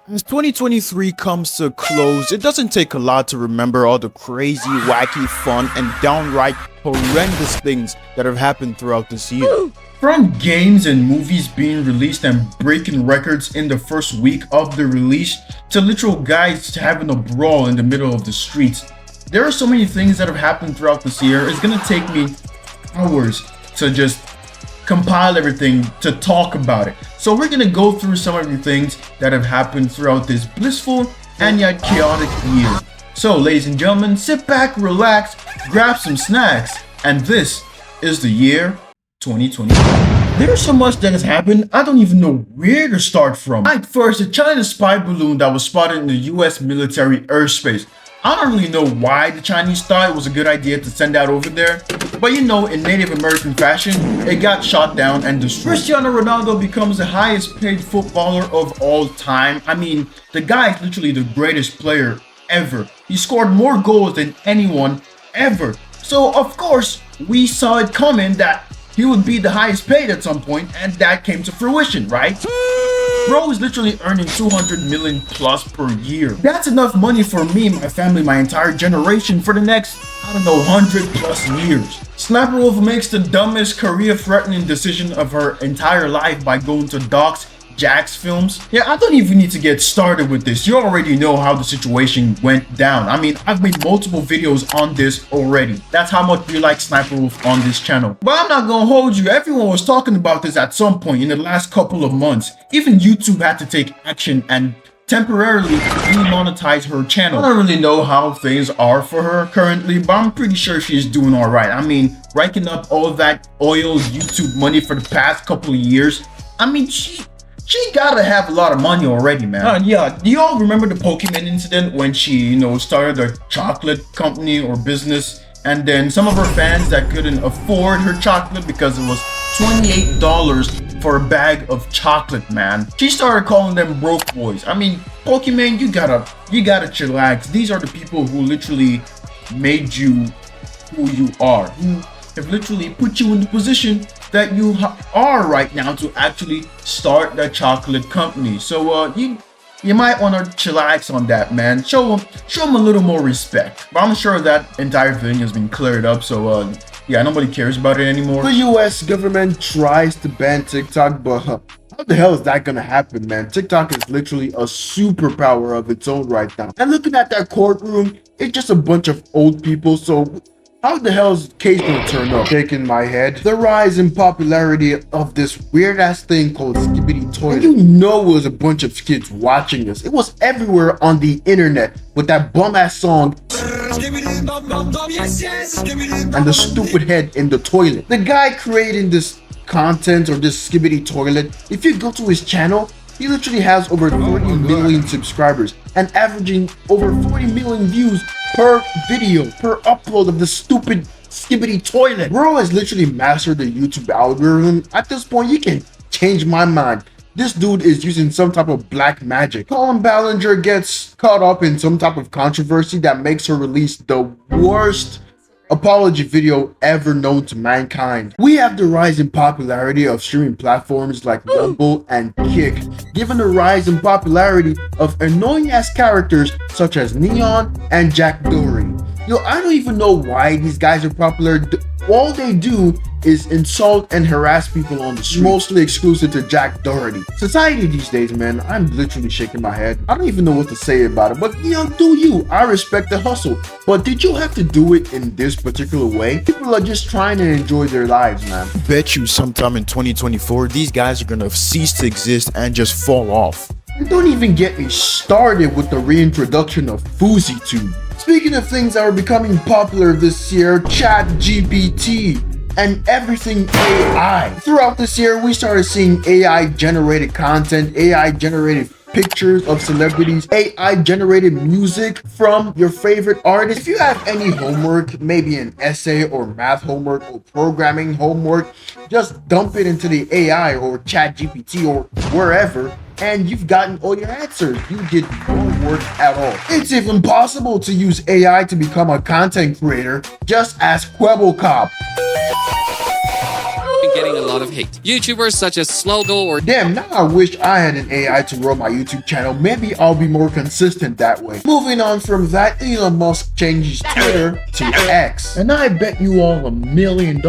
As 2023 comes to a close, it doesn't take a lot to remember all the crazy, wacky, fun, and downright horrendous things that have happened throughout this year. From games and movies being released and breaking records in the first week of the release, to literal guys having a brawl in the middle of the streets, there are so many things that have happened throughout this year. It's gonna take me hours to just compile everything to talk about it. So we're gonna go through some of the things that have happened throughout this blissful and yet chaotic year. So ladies and gentlemen, sit back, relax, grab some snacks, and this is the year 2020. There's so much that has happened, I don't even know where to start from. Right, first, the China spy balloon that was spotted in the US military airspace. I don't really know why the Chinese thought it was a good idea to send that over there, but you know, in Native American fashion, it got shot down and destroyed. Cristiano Ronaldo becomes the highest paid footballer of all time. I mean, the guy is literally the greatest player ever. He scored more goals than anyone ever. So of course, we saw it coming that he would be the highest paid at some point, and that came to fruition, right? Bro is literally earning 200 million plus per year. That's enough money for me, my family, my entire generation for the next, I don't know, 100 plus years. SniperWolf makes the dumbest career-threatening decision of her entire life by going to Doc's Jack's films. Yeah, I don't even need to get started with this. You already know how the situation went down. I mean, I've made multiple videos on this already. That's how much we like SniperWolf on this channel. But I'm not gonna hold you. Everyone was talking about this at some point in the last couple of months. Even YouTube had to take action and temporarily demonetize her channel. I don't really know how things are for her currently, but I'm pretty sure she's doing all right. I mean, raking up all that oil YouTube money for the past couple of years. I mean, she gotta have a lot of money already, man. Yeah, do you all remember the Pokemon incident when she, started a chocolate company or business, and then some of her fans that couldn't afford her chocolate because it was $28 for a bag of chocolate, man. She started calling them broke boys. I mean, Pokemon, you gotta chillax. These are the people who literally made you who you are, who have literally put you in the position that you are right now to actually start that chocolate company. So you might want to chillax on that, man. Show them a little more respect. But I'm sure that entire thing has been cleared up, so yeah, nobody cares about it anymore. The US government tries to ban TikTok, but how the hell is that gonna happen, man? TikTok is literally a superpower of its own right now. And looking at that courtroom, it's just a bunch of old people, so how the hell is the case gonna turn up? Shaking my head. The rise in popularity of this weird ass thing called Skibbity Toilet. And you know it was a bunch of kids watching this. It was everywhere on the internet with that bum ass song and the stupid head in the toilet. The guy creating this content or this Skibbity Toilet, if you go to his channel, he literally has over 40 million subscribers and averaging over 40 million views per video, per upload of the stupid Skibbity Toilet. Bro has literally mastered the YouTube algorithm. At this point, you can change my mind. This dude is using some type of black magic. Colin Ballinger gets caught up in some type of controversy that makes her release the worst apology video ever known to mankind. We have the rise in popularity of streaming platforms like Rumble and Kick, given the rise in popularity of annoying ass characters such as Neon and Jack Doherty. Yo, I don't even know why these guys are popular. All they do is insult and harass people on the street, mostly exclusive to Jack Doherty. Society these days, man, I'm literally shaking my head. I don't even know what to say about it, but do you. I respect the hustle. But did you have to do it in this particular way? People are just trying to enjoy their lives, man. Bet you sometime in 2024, these guys are gonna cease to exist and just fall off. And don't even get me started with the reintroduction of FouseyTube. Speaking of things that are becoming popular this year, ChatGPT and everything AI. Throughout this year, we started seeing AI generated content, AI generated pictures of celebrities, AI generated music from your favorite artists. If you have any homework, maybe an essay or math homework or programming homework, just dump it into the AI or ChatGPT or wherever, and you've gotten all your answers. You did no work at all. It's even possible to use AI to become a content creator. Just ask Quebblecop. been getting a lot of hate. YouTubers such as Slogo or Damn, now I wish I had an AI to run my YouTube channel. Maybe I'll be more consistent that way. Moving on from that, Elon Musk changed his Twitter to X. And I bet you all $1 million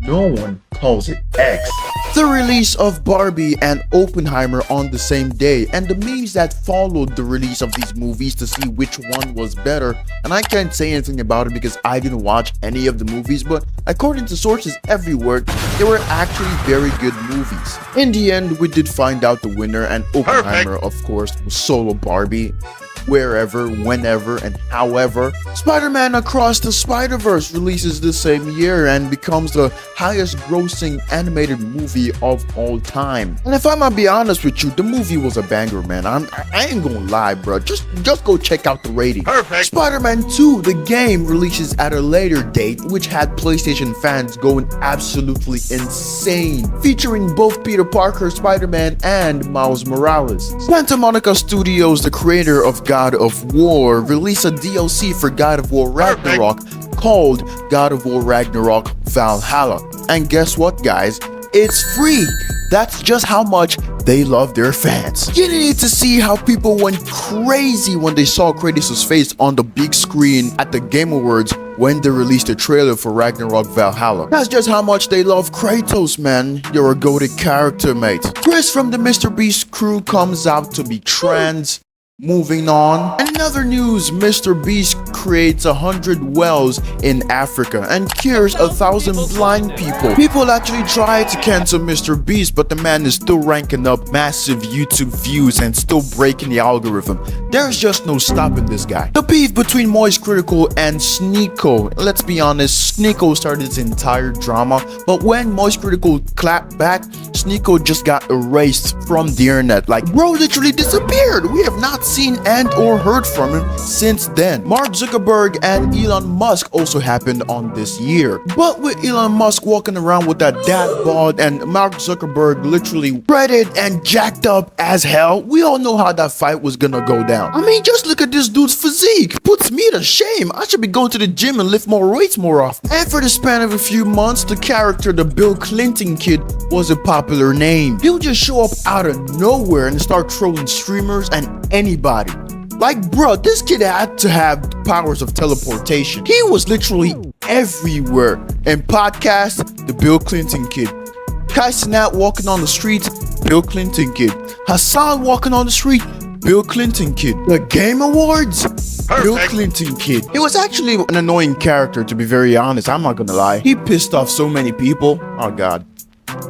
no one calls it X. The release of Barbie and Oppenheimer on the same day, and the memes that followed the release of these movies to see which one was better. And I can't say anything about it because I didn't watch any of the movies, but according to sources everywhere, they were actually very good movies. In the end, we did find out the winner, and Oppenheimer, of course, was solo Barbie. Wherever, whenever, and however. Spider-Man Across the Spider-Verse releases the same year and becomes the highest grossing animated movie of all time. And if I might be honest with you, the movie was a banger, man. I ain't gonna lie, bro. Just go check out the rating. Perfect. Spider-Man 2, the game, releases at a later date, which had PlayStation fans going absolutely insane, featuring both Peter Parker, Spider-Man, and Miles Morales. Santa Monica Studios, the creator of God of War, released a DLC for God of War Ragnarok called God of War Ragnarok Valhalla. And guess what, guys? It's free. That's just how much they love their fans. You need to see how people went crazy when they saw Kratos' face on the big screen at the Game Awards when they released the trailer for Ragnarok Valhalla. That's just how much they love Kratos, man. You're a goated character, mate. Chris from the MrBeast crew comes out to be trans. Moving on. And in other news, MrBeast creates 100 wells in Africa and cures 1,000 blind people. People actually try to cancel MrBeast, but the man is still ranking up massive YouTube views and still breaking the algorithm. There's just no stopping this guy. The beef between Moist Critical and Sneeko. Let's be honest, Sneeko started this entire drama, but when Moist Critical clapped back, Sneeko just got erased from the internet. Like, bro literally disappeared. We have not seen and or heard from him since then. Mark Zuckerberg and Elon Musk also happened on this year. But with Elon Musk walking around with that dad bod and Mark Zuckerberg literally shredded and jacked up as hell, we all know how that fight was gonna go down. I mean, just look at this dude's physique. Puts me to shame. I should be going to the gym and lift more weights more often. And for the span of a few months, the character, the Bill Clinton kid, was a popular name. He'll just show up out of nowhere and start trolling streamers and anybody. Like, bro, this kid had to have powers of teleportation. He was literally everywhere. In podcasts, the Bill Clinton kid. Kai Cenat walking on the streets, Bill Clinton kid. Hassan walking on the street, Bill Clinton kid. The Game Awards, Bill Clinton kid. He was actually an annoying character, to be very honest. I'm not gonna lie. He pissed off so many people. Oh god.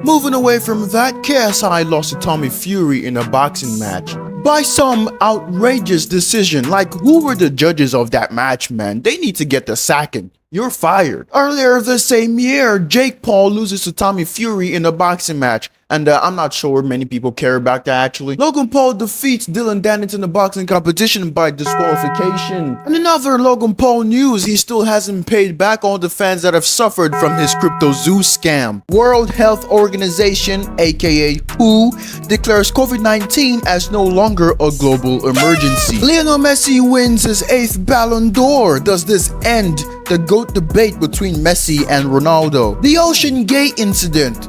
Moving away from that, KSI lost to Tommy Fury in a boxing match by some outrageous decision. Like, who were the judges of that match, man? They need to get the sacking. You're fired. Earlier the same year, Jake Paul loses to Tommy Fury in a boxing match. And I'm not sure many people care about that actually. Logan Paul defeats Dylan Dennis in the boxing competition by disqualification. And in other Logan Paul news, he still hasn't paid back all the fans that have suffered from his CryptoZoo scam. World Health Organization, aka WHO, declares COVID-19 as no longer a global emergency. Lionel Messi wins his 8th Ballon d'Or. Does this end the GOAT debate between Messi and Ronaldo? The Ocean Gate incident.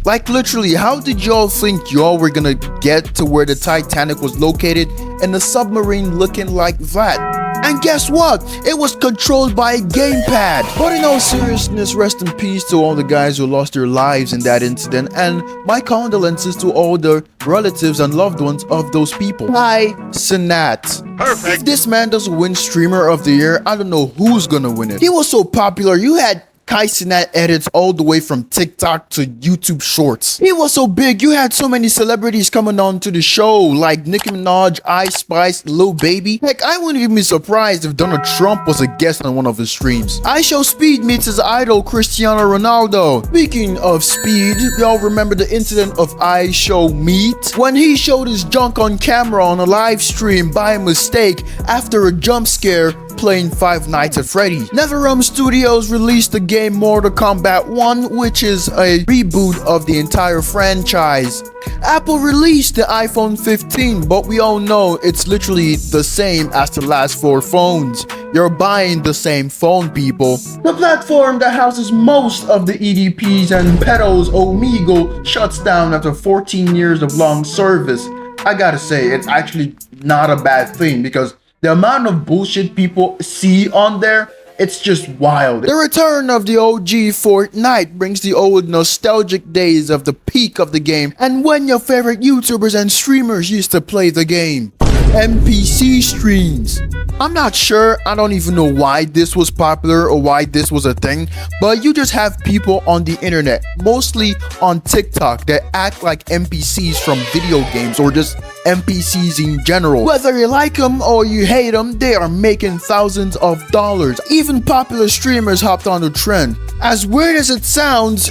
Like, literally, how did y'all think y'all were gonna get to where the Titanic was located in a submarine looking like that? And guess what? It was controlled by a gamepad. But in all seriousness, rest in peace to all the guys who lost their lives in that incident, and my condolences to all the relatives and loved ones of those people. Hi, Cenat. Perfect. If this man doesn't win Streamer of the Year, I don't know who's gonna win it. He was so popular, you had Kai Cenat edits all the way from TikTok to YouTube Shorts. He was so big, you had so many celebrities coming on to the show, like Nicki Minaj, Ice Spice, Lil Baby. Heck, I wouldn't even be surprised if Donald Trump was a guest on one of his streams. iShowSpeed meets his idol Cristiano Ronaldo. Speaking of speed, y'all remember the incident of iShowMeet? When he showed his junk on camera on a live stream by mistake after a jump scare playing Five Nights at Freddy's. NetherRealm Studios released the game Mortal Kombat 1, which is a reboot of the entire franchise. Apple released the iPhone 15, but we all know it's literally the same as the last 4 phones. You're buying the same phone, people. The platform that houses most of the EDPs and pedos, Omegle, shuts down after 14 years of long service. I gotta say, it's actually not a bad thing because the amount of bullshit people see on there, it's just wild. The return of the OG Fortnite brings the old nostalgic days of the peak of the game and when your favorite YouTubers and streamers used to play the game. NPC streams. I'm not sure, I don't even know why this was popular or why this was a thing, but you just have people on the internet, mostly on TikTok, that act like NPCs from video games or just NPCs in general. Whether you like them or you hate them, they are making thousands of dollars. Even popular streamers hopped on the trend. As weird as it sounds,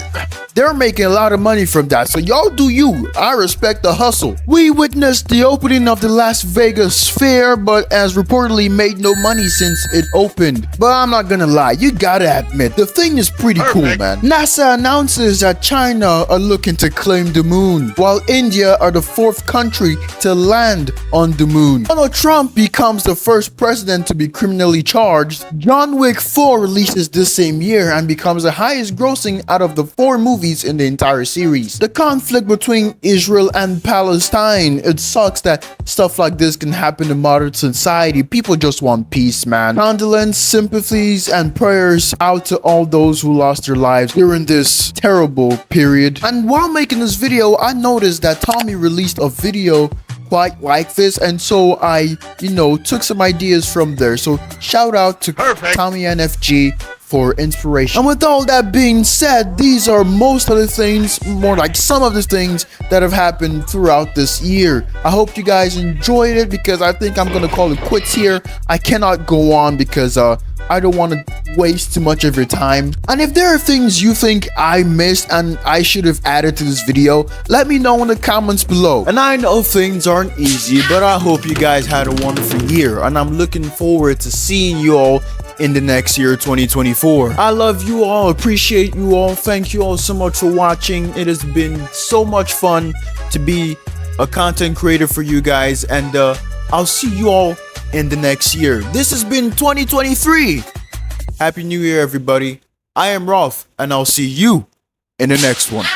they're making a lot of money from that, so y'all do you. I respect the hustle. We witnessed the opening of the Las Vegas Fair, but as reportedly made no money since it opened. But I'm not gonna lie, you gotta admit, the thing is pretty cool, man. NASA announces that China are looking to claim the moon, while India are the 4th country to land on the moon. Donald Trump becomes the first president to be criminally charged. John Wick 4 releases this same year and becomes the highest grossing out of the 4 movies in the entire series. The conflict between Israel and Palestine, it sucks that stuff like this can happen in modern society. People just want peace, man. Condolence, sympathies, and prayers out to all those who lost their lives during this terrible period. And while making this video, I noticed that Tommy released a video quite like this, and so I, took some ideas from there. So shout out to Tommy NFG for inspiration. And with all that being said, these are most of the things, more like some of the things that have happened throughout this year. I hope you guys enjoyed it because I think I'm gonna call it quits here. I cannot go on because I don't want to waste too much of your time. And if there are things you think I missed and I should have added to this video, let me know in the comments below. And I know things aren't easy, but I hope you guys had a wonderful year, and I'm looking forward to seeing you all in the next year, 2024. I love you all, appreciate you all, thank you all so much for watching. It has been so much fun to be a content creator for you guys, and I'll see you all in the next year. This has been 2023. Happy New Year, everybody. I am Ralph, and I'll see you in the next one.